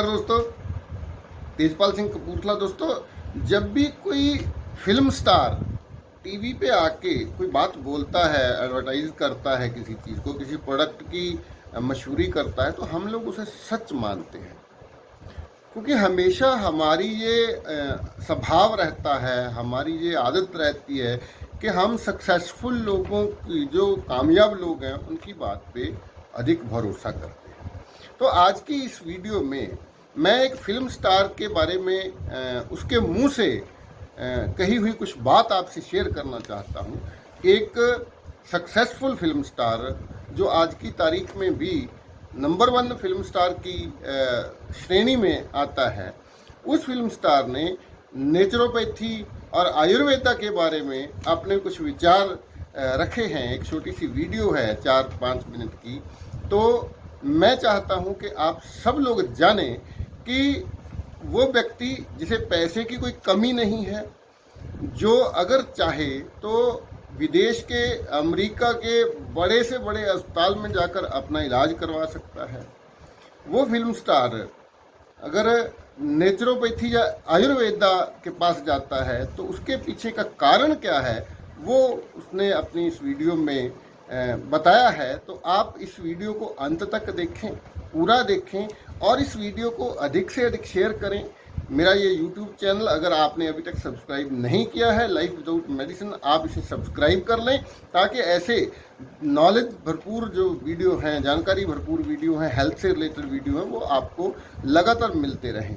नमस्कार दोस्तों, तेजपाल सिंह कपूरथला। दोस्तों, जब भी कोई फिल्म स्टार टीवी पे आके कोई बात बोलता है, एडवर्टाइज करता है किसी चीज़ को, किसी प्रोडक्ट की मशहूरी करता है, तो हम लोग उसे सच मानते हैं। क्योंकि हमेशा हमारी ये स्वभाव रहता है, हमारी ये आदत रहती है कि हम सक्सेसफुल लोगों की, जो कामयाब लोग हैं, उनकी बात पे अधिक भरोसा करते हैं। तो आज की इस वीडियो में मैं एक फिल्म स्टार के बारे में उसके मुंह से कही हुई कुछ बात आपसे शेयर करना चाहता हूं। एक सक्सेसफुल फिल्म स्टार जो आज की तारीख में भी नंबर 1 फिल्म स्टार की श्रेणी में आता है, उस फिल्म स्टार ने नेचुरोपैथी और आयुर्वेदा के बारे में अपने कुछ विचार रखे हैं। एक छोटी सी वीडियो है 4-5 मिनट की। तो मैं चाहता हूं कि आप सब लोग जानें कि वो व्यक्ति जिसे पैसे की कोई कमी नहीं है, जो अगर चाहे तो विदेश के, अमेरिका के बड़े से बड़े अस्पताल में जाकर अपना इलाज करवा सकता है। वो फिल्म स्टार अगर नेचुरोपैथी या आयुर्वेदा के पास जाता है तो उसके पीछे का कारण क्या है, वो उसने अपनी इस वीडियो में बताया है। तो आप इस वीडियो को अंत तक देखें, पूरा देखें और इस वीडियो को अधिक से अधिक शेयर करें। मेरा ये YouTube चैनल अगर आपने अभी तक सब्सक्राइब नहीं किया है, लाइफ विदाउट मेडिसिन, आप इसे सब्सक्राइब कर लें ताकि ऐसे नॉलेज भरपूर जो वीडियो हैं, जानकारी भरपूर वीडियो हैं, हेल्थ से रिलेटेड वीडियो हैं, वो आपको लगातार मिलते रहें।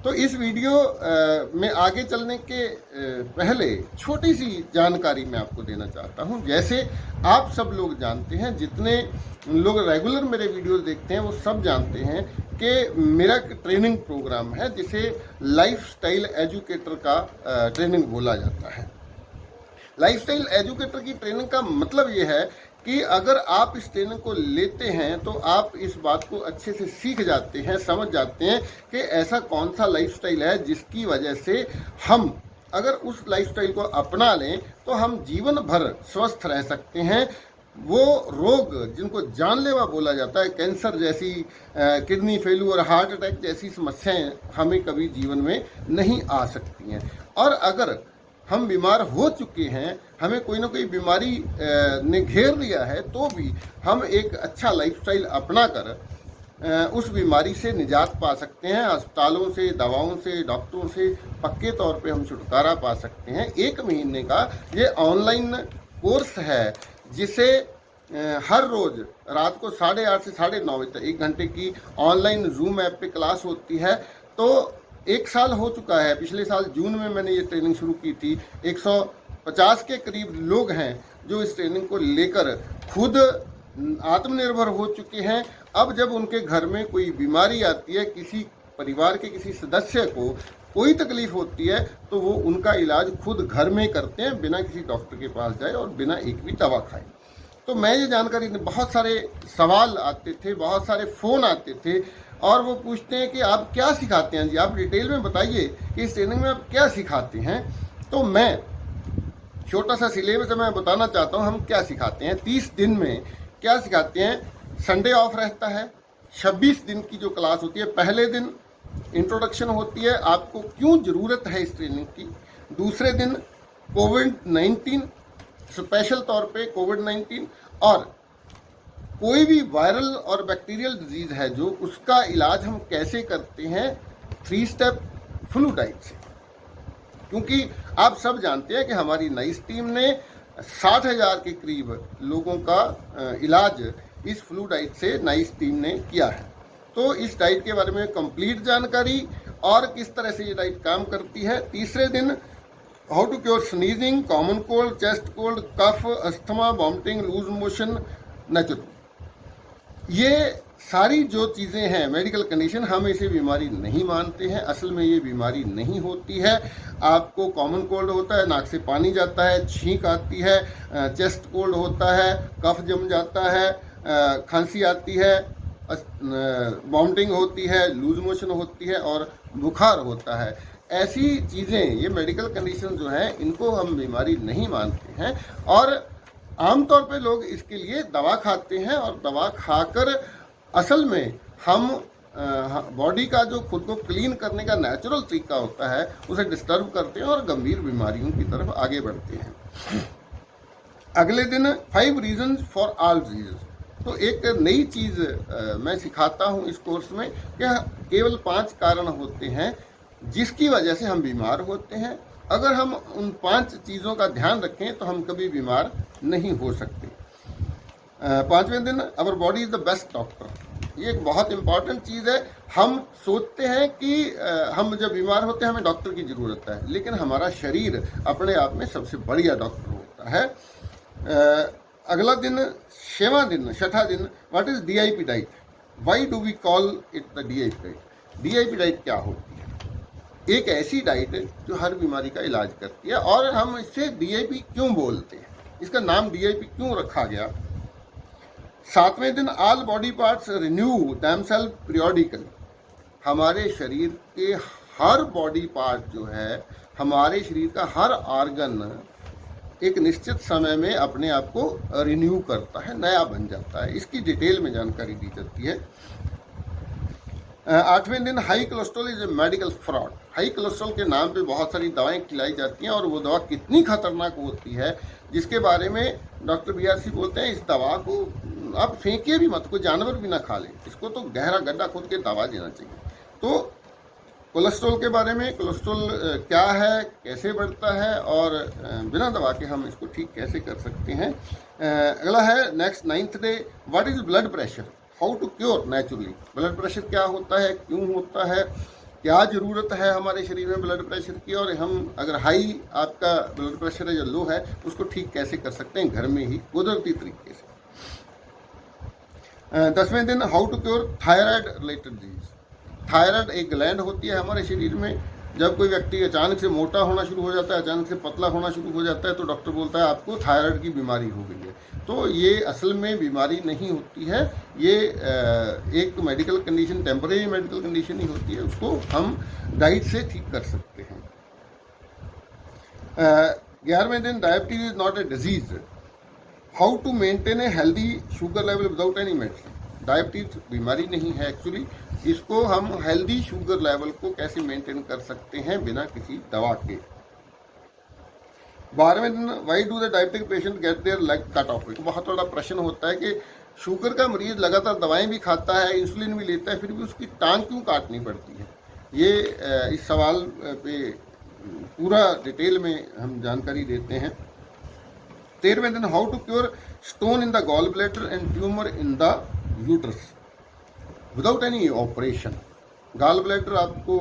तो इस वीडियो में आगे चलने के पहले छोटी सी जानकारी मैं आपको देना चाहता हूं। जैसे आप सब लोग जानते हैं, जितने लोग रेगुलर मेरे वीडियोस देखते हैं वो सब जानते हैं कि मेरा ट्रेनिंग प्रोग्राम है जिसे लाइफस्टाइल एजुकेटर का ट्रेनिंग बोला जाता है। लाइफस्टाइल एजुकेटर की ट्रेनिंग का मतलब ये है कि अगर आप इस ट्रेनिंग को लेते हैं तो आप इस बात को अच्छे से सीख जाते हैं, समझ जाते हैं कि ऐसा कौन सा लाइफस्टाइल है जिसकी वजह से हम अगर उस लाइफस्टाइल को अपना लें तो हम जीवन भर स्वस्थ रह सकते हैं। वो रोग जिनको जानलेवा बोला जाता है, कैंसर जैसी, किडनी फेल्यूर, हार्ट अटैक जैसी समस्याएं हमें कभी जीवन में नहीं आ सकती हैं। और अगर हम बीमार हो चुके हैं, हमें कोई ना कोई बीमारी ने घेर लिया है, तो भी हम एक अच्छा लाइफस्टाइल अपनाकर उस बीमारी से निजात पा सकते हैं। अस्पतालों से, दवाओं से, डॉक्टरों से पक्के तौर पे हम छुटकारा पा सकते हैं। 1 महीने का ये ऑनलाइन कोर्स है जिसे हर रोज रात को 8:30 से 9:30 बजे तक 1 घंटे की ऑनलाइन जूम ऐप पे क्लास होती है। तो 1 साल हो चुका है, पिछले साल जून में मैंने ये ट्रेनिंग शुरू की थी। 150 के करीब लोग हैं जो इस ट्रेनिंग को लेकर खुद आत्मनिर्भर हो चुके हैं। अब जब उनके घर में कोई बीमारी आती है, किसी परिवार के किसी सदस्य को कोई तकलीफ होती है, तो वो उनका इलाज खुद घर में करते हैं, बिना किसी डॉक्टर के पास जाए और बिना एक भी दवा खाए। तो मैं ये जानकारी, बहुत सारे सवाल आते थे, बहुत सारे फ़ोन आते थे और वो पूछते हैं कि आप क्या सिखाते हैं जी, आप डिटेल में बताइए कि इस ट्रेनिंग में आप क्या सिखाते हैं। तो मैं छोटा सा सिलेबस मैं बताना चाहता हूँ हम क्या सिखाते हैं। 30 दिन में क्या सिखाते हैं। संडे ऑफ रहता है। 26 दिन की जो क्लास होती है, पहले दिन इंट्रोडक्शन होती है, आपको क्यों ज़रूरत है इस ट्रेनिंग की। दूसरे दिन कोविड-19, स्पेशल तौर पे कोविड-19 और कोई भी वायरल और बैक्टीरियल डिजीज़ है जो, उसका इलाज हम कैसे करते हैं 3 स्टेप फ्लू डाइट से। क्योंकि आप सब जानते हैं कि हमारी नाइस टीम ने 60,000 के करीब लोगों का इलाज इस फ्लू डाइट से नाइस टीम ने किया है। तो इस डाइट के बारे में कंप्लीट जानकारी और किस तरह से ये डाइट काम करती है। तीसरे दिन how to cure sneezing, common cold, chest cold, cough, asthma, vomiting, loose motion, natural. ये सारी जो चीज़ें हैं, मेडिकल कंडीशन, हम इसे बीमारी नहीं मानते हैं। असल में ये बीमारी नहीं होती है। आपको कॉमन कोल्ड होता है, नाक से पानी जाता है, छींक आती है, चेस्ट कोल्ड होता है, कफ जम जाता है, खांसी आती है, वॉमिटिंग होती है, लूज मोशन होती है और बुखार होता है। ऐसी चीज़ें, ये मेडिकल कंडीशन जो हैं, इनको हम बीमारी नहीं मानते हैं और आमतौर पे लोग इसके लिए दवा खाते हैं और दवा खाकर असल में हम बॉडी का जो खुद को क्लीन करने का नेचुरल तरीका होता है उसे डिस्टर्ब करते हैं और गंभीर बीमारियों की तरफ आगे बढ़ते हैं। अगले दिन 5 रीजंस फॉर ऑल डिजीज। तो एक नई चीज़ मैं सिखाता हूँ इस कोर्स में कि केवल 5 कारण होते हैं जिसकी वजह से हम बीमार होते हैं। अगर हम उन 5 चीज़ों का ध्यान रखें तो हम कभी बीमार नहीं हो सकते। 5वें दिन our body is the best doctor. ये एक बहुत इंपॉर्टेंट चीज़ है। हम सोचते हैं कि हम जब बीमार होते हैं हमें डॉक्टर की ज़रूरत है, लेकिन हमारा शरीर अपने आप में सबसे बढ़िया डॉक्टर होता है। अगला दिन 6वां दिन, छठा दिन, what is DIP diet, why do we call it the DIP diet. DIP diet क्या होती है? एक ऐसी डाइट है जो हर बीमारी का इलाज करती है। और हम इससे DIP क्यों बोलते हैं, इसका नाम DIP क्यों रखा गया? 7वें दिन all body parts renew themselves periodically. हमारे शरीर के हर बॉडी पार्ट जो है, हमारे शरीर का हर ऑर्गन एक निश्चित समय में अपने आप को रिन्यू करता है, नया बन जाता है। इसकी डिटेल में जानकारी दी जाती है। 8वें दिन high cholesterol is a medical fraud. High cholesterol के नाम पे बहुत सारी दवाएं खिलाई जाती हैं और वो दवा कितनी खतरनाक होती है जिसके बारे में डॉक्टर BRC बोलते हैं इस दवा को आप फेंकिए भी मत, कोई जानवर भी ना खा ले, इसको तो गहरा गड्ढा खोद के दवा देना चाहिए। तो कोलेस्ट्रॉल के बारे में, कोलेस्ट्रॉल क्या है, कैसे बढ़ता है और बिना दवा के हम इसको ठीक कैसे कर सकते हैं। अगला है next 9th day, what is blood pressure, how to cure naturally. Blood pressure क्या होता है, क्यों होता है, क्या ज़रूरत है हमारे शरीर में ब्लड प्रेशर की, और हम अगर हाई आपका ब्लड प्रेशर है या लो है उसको ठीक कैसे कर सकते हैं घर में ही कुदरती तरीके से। 10वें दिन how to cure thyroid related disease. Thyroid एक ग्लैंड होती है हमारे शरीर में। जब कोई व्यक्ति अचानक से मोटा होना शुरू हो जाता है, अचानक से पतला होना शुरू हो जाता है, तो डॉक्टर बोलता है आपको थायराइड की बीमारी हो गई है। तो ये असल में बीमारी नहीं होती है, ये एक medical condition, temporary medical condition ही होती है, उसको हम डाइट से ठीक कर सकते हैं। 11वें दिन diabetes is not a disease, how to maintain a healthy sugar level without any medicine. Diabetes बीमारी नहीं है एक्चुअली, इसको हम हेल्दी शुगर लेवल को कैसे मेंटेन कर सकते हैं बिना किसी दवा के। 12वें दिन why do the diabetic patient get their leg cut off. बहुत बड़ा प्रश्न होता है कि शुगर का मरीज लगातार दवाएं भी खाता है, इंसुलिन भी लेता है, फिर भी उसकी टांग क्यों काटनी पड़ती है। ये इस सवाल पे पूरा डिटेल में हम जानकारी देते हैं। 13वें दिन how to cure stone in the gall bladder and tumour in the uterus without any operation. Gall bladder आपको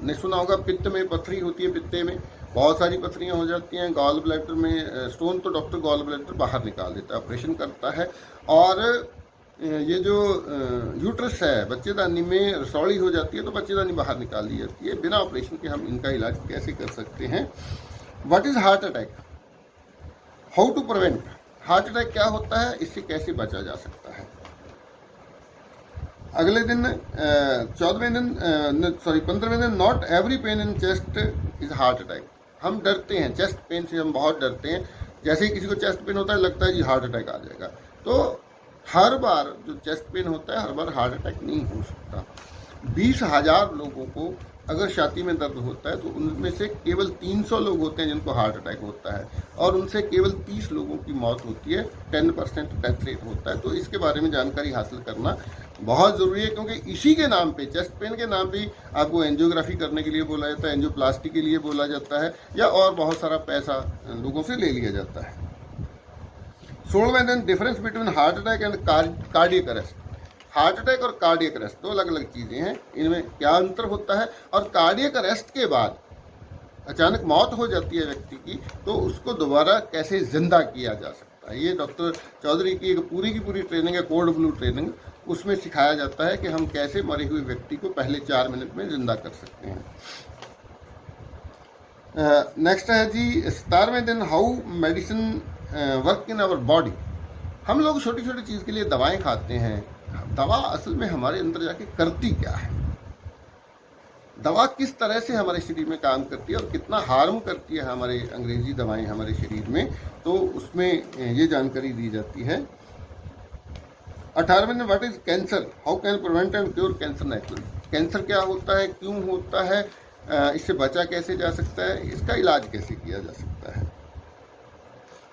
ने सुना होगा, पित्त में पथरी होती है, पित्ते में बहुत सारी पथरियाँ हो जाती हैं। गॉल ब्लैडर में स्टोन तो डॉक्टर गॉल ब्लैडर बाहर निकाल देता है, ऑपरेशन करता है। और ये जो यूट्रस है, बच्चेदानी में रसौड़ी हो जाती है तो बच्चेदानी बाहर निकाल दी जाती है। बिना ऑपरेशन के हम इनका इलाज कैसे कर सकते हैं। What is heart attack, how to prevent. Heart attack क्या होता है, इससे कैसे बचा जा सकता है। अगले दिन 15वें दिन not every pain in chest is heart attack. हम डरते हैं चेस्ट पेन से, हम बहुत डरते हैं। जैसे ही किसी को चेस्ट पेन होता है लगता है जी हार्ट अटैक आ जाएगा। तो हर बार जो चेस्ट पेन होता है हर बार हार्ट अटैक नहीं हो सकता। 20,000 लोगों को अगर छाती में दर्द होता है तो उनमें से केवल 300 लोग होते हैं जिनको हार्ट अटैक होता है, और उनसे केवल 30 लोगों की मौत होती है। 10% डेथ रेट होता है। तो इसके बारे में जानकारी हासिल करना बहुत ज़रूरी है, क्योंकि इसी के नाम पे, चेस्ट पेन के नाम पे आपको एंजियोग्राफी करने के लिए बोला जाता है, एंजियोप्लास्टी के लिए बोला जाता है, या और बहुत सारा पैसा लोगों से ले लिया जाता है। 16वें दिन difference between heart attack and cardiac arrest. Heart attack और कार्डियक अरेस्ट दो अलग अलग चीज़ें हैं, इनमें क्या अंतर होता है। और कार्डियक अरेस्ट के बाद अचानक मौत हो जाती है व्यक्ति की, तो उसको दोबारा कैसे जिंदा किया जा सकता है। ये डॉक्टर चौधरी की एक पूरी की पूरी ट्रेनिंग है, कोड ब्लू ट्रेनिंग, उसमें सिखाया जाता है कि हम कैसे मरे हुए व्यक्ति को पहले 4 मिनट में जिंदा कर सकते हैं। नेक्स्ट है जी 17वें दिन how medicine work in our body. हम लोग छोटी छोटी चीज़ के लिए दवाएं खाते हैं, दवा असल में हमारे अंदर जाके करती क्या है, दवा किस तरह से हमारे शरीर में काम करती है और कितना हार्म करती है हमारे अंग्रेजी दवाएं हमारे शरीर में, तो उसमें ये जानकारी दी जाती है। 18वें दिन what is cancer, how can prevent and cure cancer naturally. Cancer क्या होता है, क्यों होता है, इससे बचा कैसे जा सकता है, इसका इलाज कैसे किया जा सकता है।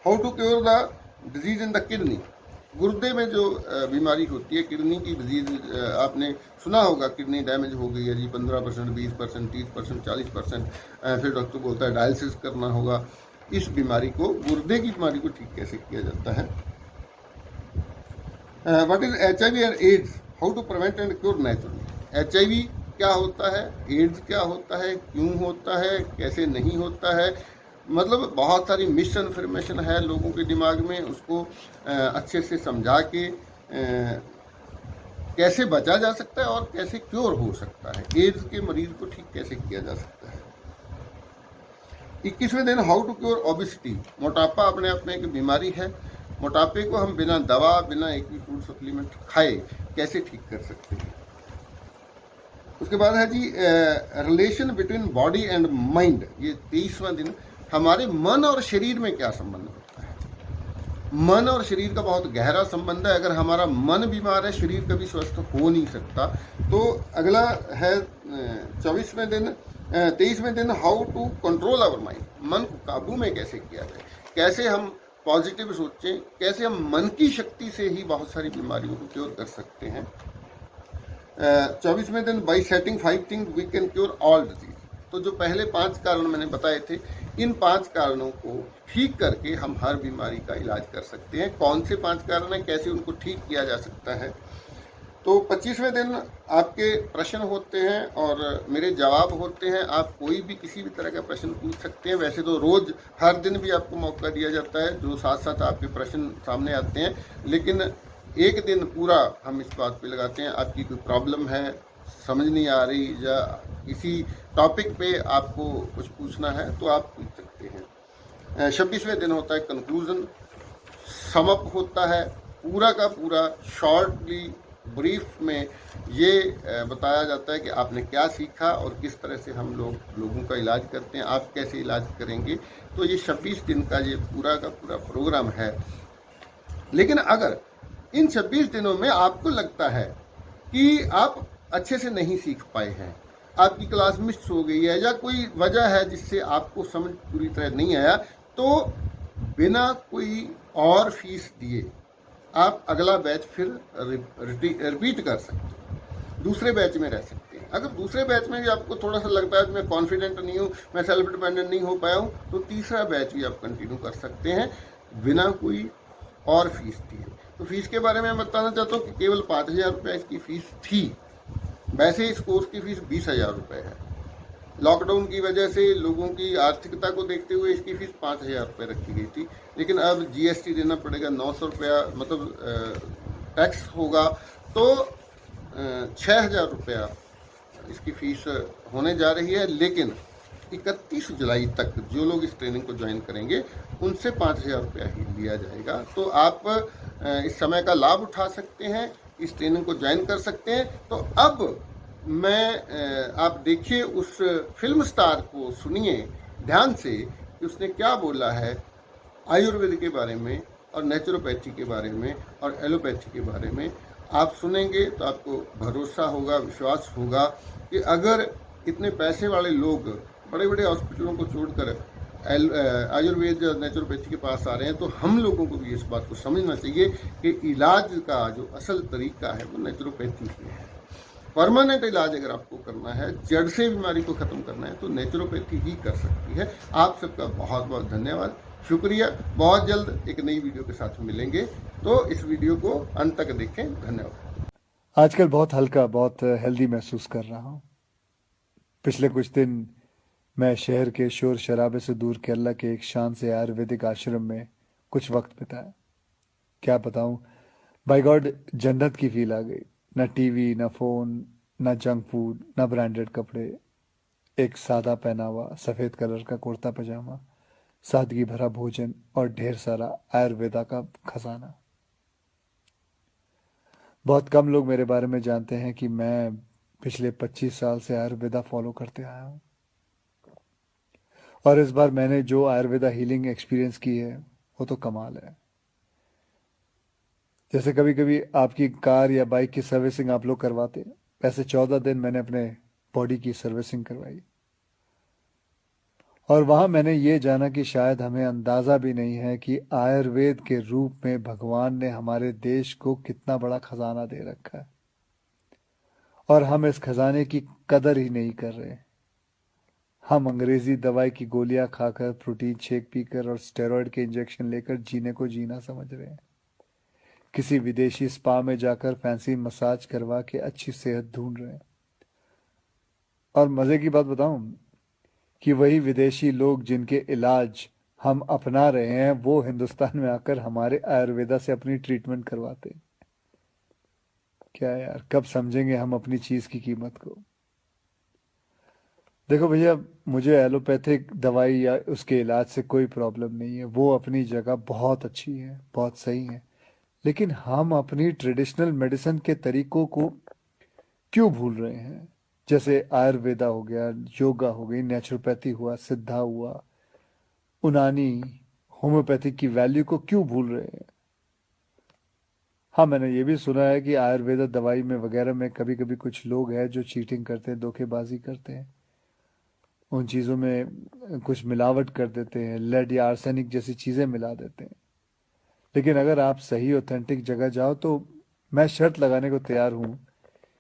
How to cure the disease in the kidney, गुर्दे में जो बीमारी होती है, किडनी की डिजीज, आपने सुना होगा किडनी डैमेज हो गई है जी, 15%, 20%, 30%, 40%, फिर डॉक्टर बोलता है डायलिसिस करना होगा। इस बीमारी को, गुर्दे की बीमारी को ठीक कैसे किया जाता है। What is HIV and AIDS, how to prevent and cure naturally. HIV क्या होता है, एड्स क्या होता है, क्यों होता है, कैसे नहीं होता है, मतलब बहुत सारी मिस इन्फॉर्मेशन है लोगों के दिमाग में, उसको अच्छे से समझा के कैसे बचा जा सकता है और कैसे क्योर हो सकता है, एड्स के मरीज को ठीक कैसे किया जा सकता है। 21वें दिन हाउ टू क्योर ओबेसिटी, मोटापा अपने आप में एक बीमारी है, मोटापे को हम बिना दवा, बिना एक भी फूड सप्लीमेंट खाए कैसे ठीक कर सकते हैं। उसके बाद है जी relation between body and mind, ये 23वां दिन, हमारे मन और शरीर में क्या संबंध होता है। मन और शरीर का बहुत गहरा संबंध है, अगर हमारा मन बीमार है शरीर कभी स्वस्थ हो नहीं सकता। तो अगला है 24वें दिन 23वें दिन how to control our mind, मन को काबू में कैसे किया जाए, कैसे हम पॉजिटिव सोचें, कैसे हम मन की शक्ति से ही बहुत सारी बीमारियों को क्योर कर सकते हैं। 24वें दिन by setting 5 things we can cure all disease, तो जो पहले 5 कारण मैंने बताए थे, इन 5 कारणों को ठीक करके हम हर बीमारी का इलाज कर सकते हैं। कौन से 5 कारण हैं, कैसे उनको ठीक किया जा सकता है। तो 25वें दिन आपके प्रश्न होते हैं और मेरे जवाब होते हैं। आप कोई भी किसी भी तरह का प्रश्न पूछ सकते हैं, वैसे तो रोज़ हर दिन भी आपको मौका दिया जाता है जो साथ साथ आपके प्रश्न सामने आते हैं, लेकिन एक दिन पूरा हम इस बात पे लगाते हैं, आपकी कोई प्रॉब्लम है, समझ नहीं आ रही, या किसी टॉपिक पे आपको कुछ पूछना है तो आप पूछ सकते हैं। 26वें दिन होता है कंक्लूजन, समअप होता है, पूरा का पूरा शॉर्टली ब्रीफ में ये बताया जाता है कि आपने क्या सीखा और किस तरह से हम लोगों का इलाज करते हैं, आप कैसे इलाज करेंगे। तो ये 26 दिन का ये पूरा का पूरा प्रोग्राम है। लेकिन अगर इन 26 दिनों में आपको लगता है कि आप अच्छे से नहीं सीख पाए हैं, आपकी क्लास मिस हो गई है, या कोई वजह है जिससे आपको समझ पूरी तरह नहीं आया, तो बिना कोई और फीस दिए आप अगला बैच फिर रिपीट कर सकते हैं, दूसरे बैच में रह सकते हैं। अगर दूसरे बैच में भी आपको थोड़ा सा लगता है कि मैं कॉन्फिडेंट नहीं हूँ, मैं सेल्फ डिपेंडेंट नहीं हो पाया हूँ, तो तीसरा बैच भी आप कंटिन्यू कर सकते हैं बिना कोई और फीस दिए। तो फीस के बारे में मैं बताना चाहता हूँ कि केवल 5,000 रुपये इसकी फ़ीस थी। वैसे इस कोर्स की फ़ीस 20,000 रुपये है। लॉकडाउन की वजह से लोगों की आर्थिकता को देखते हुए इसकी फ़ीस 5,000 रुपये रखी गई थी, लेकिन अब GST देना पड़ेगा 900 रुपया, मतलब टैक्स होगा, तो 6,000 रुपया इसकी फ़ीस होने जा रही है। लेकिन 31 जुलाई तक जो लोग इस ट्रेनिंग को ज्वाइन करेंगे उनसे 5,000 रुपया ही लिया जाएगा। तो आप इस समय का लाभ उठा सकते हैं, इस ट्रेनिंग को ज्वाइन कर सकते हैं। तो अब आप देखिए उस फिल्म स्टार को, सुनिए ध्यान से कि उसने क्या बोला है आयुर्वेद के बारे में और नेचुरोपैथी के बारे में और एलोपैथी के बारे में। आप सुनेंगे तो आपको भरोसा होगा, विश्वास होगा कि अगर इतने पैसे वाले लोग बड़े बड़े हॉस्पिटलों को छोड़कर आयुर्वेद और नेचुरोपैथी के पास आ रहे हैं, तो हम लोगों को भी इस बात को समझना चाहिए कि इलाज का जो असल तरीका है वो नेचुरोपैथी से है। परमानेंट इलाज अगर आपको करना है, जड़ से बीमारी को ख़त्म करना है, तो नेचुरोपैथी ही कर सकती है। आप सबका बहुत बहुत धन्यवाद, शुक्रिया। बहुत जल्द एक नई वीडियो के साथ मिलेंगे, तो इस वीडियो को अंत तक देखें। धन्यवाद। आजकल बहुत हल्का, बहुत हेल्दी महसूस कर रहा हूँ। पिछले कुछ दिन मैं शहर के शोर शराबे से दूर केरला के एक शांत से आयुर्वेदिक आश्रम में कुछ वक्त बिताया। क्या बताऊं, बाय गॉड जन्नत की फील आ गई। ना टीवी, ना फोन, ना जंक फूड, ना ब्रांडेड कपड़े, एक सादा पहनावा, सफेद कलर का कुर्ता पजामा, सादगी भरा भोजन और ढेर सारा आयुर्वेदा का खजाना। बहुत कम लोग मेरे बारे में जानते हैं कि मैं पिछले 25 साल से आयुर्वेदा फॉलो करते आया हूँ। और इस बार मैंने जो आयुर्वेदा हीलिंग एक्सपीरियंस की है वो तो कमाल है। जैसे कभी कभी आपकी कार या बाइक की सर्विसिंग आप लोग करवाते हैं, वैसे 14 दिन मैंने अपने बॉडी की सर्विसिंग करवाई। और वहां मैंने ये जाना कि शायद हमें अंदाजा भी नहीं है कि आयुर्वेद के रूप में भगवान ने हमारे देश को कितना बड़ा खजाना दे रखा है, और हम इस खजाने की कदर ही नहीं कर रहे। हम अंग्रेजी दवाई की गोलियां खाकर, प्रोटीन शेक पीकर और स्टेरॉयड के इंजेक्शन लेकर जीने को जीना समझ रहे हैं। किसी विदेशी स्पा में जाकर फैंसी मसाज करवा के अच्छी सेहत ढूंढ रहे हैं। और मजे की बात बताऊं, कि वही विदेशी लोग जिनके इलाज हम अपना रहे हैं, वो हिंदुस्तान में आकर हमारे आयुर्वेदा से अपनी ट्रीटमेंट करवाते हैं। क्या यार, कब समझेंगे हम अपनी चीज की कीमत को। देखो भैया, मुझे एलोपैथिक दवाई या उसके इलाज से कोई प्रॉब्लम नहीं है, वो अपनी जगह बहुत अच्छी है, बहुत सही है। लेकिन हम अपनी ट्रेडिशनल मेडिसिन के तरीकों को क्यों भूल रहे हैं? जैसे आयुर्वेदा हो गया, योगा हो गई, नेचुरोपैथी हुआ, सिद्धा हुआ, उनानी, होम्योपैथिक की वैल्यू को क्यों भूल रहे हैं? हाँ, मैंने ये भी सुना है कि आयुर्वेदा दवाई में वगैरह में कभी कभी कुछ लोग हैं जो चीटिंग करते हैं, धोखेबाजी करते हैं, उन चीज़ों में कुछ मिलावट कर देते हैं, लेड या आर्सेनिक जैसी चीज़ें मिला देते हैं। लेकिन अगर आप सही ऑथेंटिक जगह जाओ तो मैं शर्त लगाने को तैयार हूँ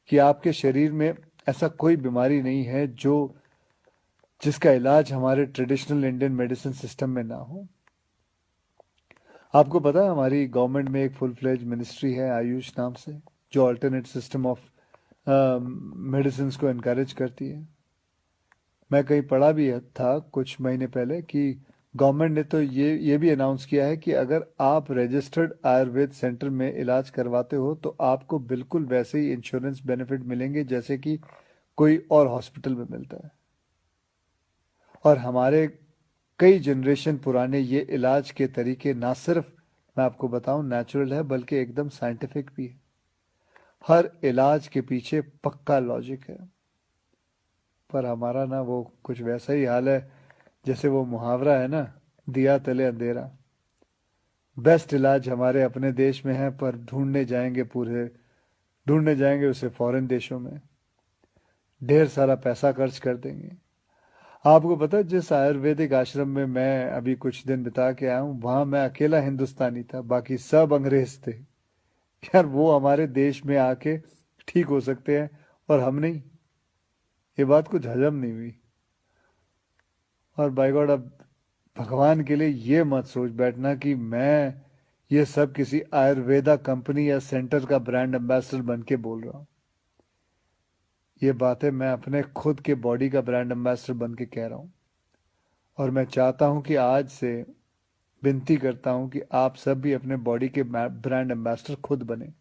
कि आपके शरीर में ऐसा कोई बीमारी नहीं है जो जिसका इलाज हमारे ट्रेडिशनल इंडियन मेडिसिन सिस्टम में ना हो। आपको पता है हमारी गवर्नमेंट में एक फुल फ्लेज मिनिस्ट्री है आयुष नाम से, जो अल्टरनेट सिस्टम ऑफ मेडिसिन को इनकरेज करती है। मैं कहीं पढ़ा भी था कुछ महीने पहले कि गवर्नमेंट ने तो ये भी अनाउंस किया है कि अगर आप रजिस्टर्ड आयुर्वेद सेंटर में इलाज करवाते हो तो आपको बिल्कुल वैसे ही इंश्योरेंस बेनिफिट मिलेंगे जैसे कि कोई और हॉस्पिटल में मिलता है। और हमारे कई जनरेशन पुराने ये इलाज के तरीके ना सिर्फ, मैं आपको बताऊं, नेचुरल है, बल्कि एकदम साइंटिफिक भी है। हर इलाज के पीछे पक्का लॉजिक है। पर हमारा ना वो कुछ वैसा ही हाल है जैसे वो मुहावरा है ना, दिया तले अंधेरा। बेस्ट इलाज हमारे अपने देश में है, पर ढूंढने जाएंगे उसे फॉरेन देशों में, ढेर सारा पैसा खर्च कर देंगे। आपको पता है जिस आयुर्वेदिक आश्रम में मैं अभी कुछ दिन बिता के आया हूँ, वहां मैं अकेला हिंदुस्तानी था, बाकी सब अंग्रेज थे। यार, वो हमारे देश में आके ठीक हो सकते हैं और हम नहीं। ये बात कुछ हजम नहीं हुई। और बाय गॉड, अब भगवान के लिए ये मत सोच बैठना कि मैं ये सब किसी आयुर्वेदा कंपनी या सेंटर का ब्रांड एम्बेसडर बन के बोल रहा हूँ। ये बातें मैं अपने खुद के बॉडी का ब्रांड एम्बेसडर बन के कह रहा हूँ। और मैं चाहता हूँ कि आज से विनती करता हूँ कि आप सब भी अपने बॉडी के ब्रांड एम्बेसडर खुद बने,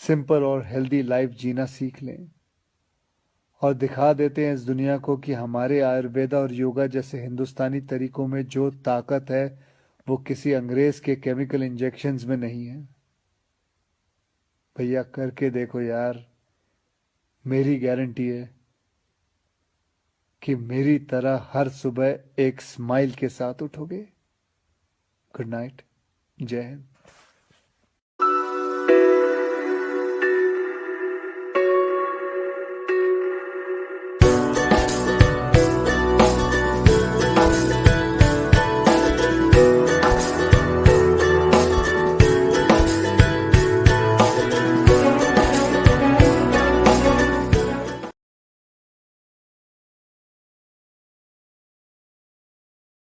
सिंपल और हेल्दी लाइफ जीना सीख लें और दिखा देते हैं इस दुनिया को कि हमारे आयुर्वेदा और योगा जैसे हिंदुस्तानी तरीकों में जो ताकत है वो किसी अंग्रेज के केमिकल इंजेक्शंस में नहीं है। भैया, करके देखो यार, मेरी गारंटी है कि मेरी तरह हर सुबह एक स्माइल के साथ उठोगे। गुड नाइट, जय हिंद।